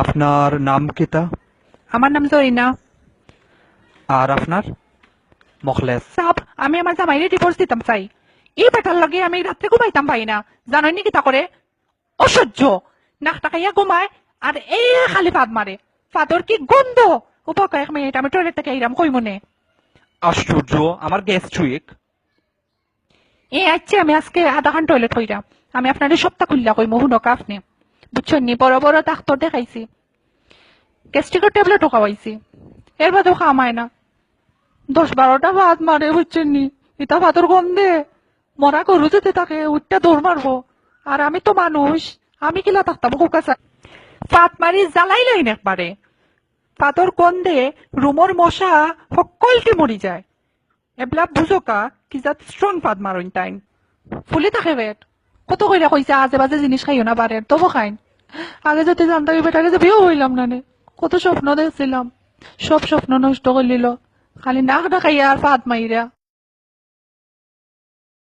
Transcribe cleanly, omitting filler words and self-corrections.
আপনার নাম কিতা? আমার নাম জরিনা। আর আপনার? মখলেস। সাব, আমি আমার জামাইরে ডিভোর্স দিতাম চাই। এই বেটার লগে আমি রাত্রে ঘুমাইতাম পাই না। জানোই নাকি তা করে? অসহ্য। নাক টাকাইয়া ঘুমায় আর এই খালি ফাঁদ মারে। ফাদর কি গন্ধ! উপা কয়েক মিনিট আমি টয়লেট থেকে আইরাম কই মনে। আশ্চর্য, আমার গ্যাস্ট্রিক। আচ্ছা, আমি আজকে আধা ঘন্টা টয়লেট হইরাম। আমি আপনার সপ্তাহ খুললা কই মহুনকা আপনি বুঝছেন নি? বড় বড় ডাক্তার দেখাইছি, গ্যাস্ট্রিকের ট্যাবলেটও খাওয়াইছি, এর বাদেও খামায় না। 10-12টা ভাত মারে বুঝছেন নি? এটা ভাতর গন্ধে মরা গরু যেতে তাকে উঠটা দৌড় মারবো। আর আমি তো মানুষ, আমি কিলা থাকতাম কুকাশা ফাত মারি জ্বালাই লাইন একবারে। ফাতর গন্ধে রুমর মশা সকলকে মরি যায়। এবলা বুঝোকা কি যাত স্ট্রং ফাত মারইন টাইম ফুলে থাকে পেট। কত কইরা কইছে আজে বাজে জিনিস খাইও না পারেন, তবু খাইন। আগে যদি জানতাম বেটারে যে বিয়েও হইলাম না নে। কত স্বপ্ন দেখছিলাম, সব স্বপ্ন নষ্ট করে নিল। খালি নাক ডাকাইয়া আর ফাত মাইরা।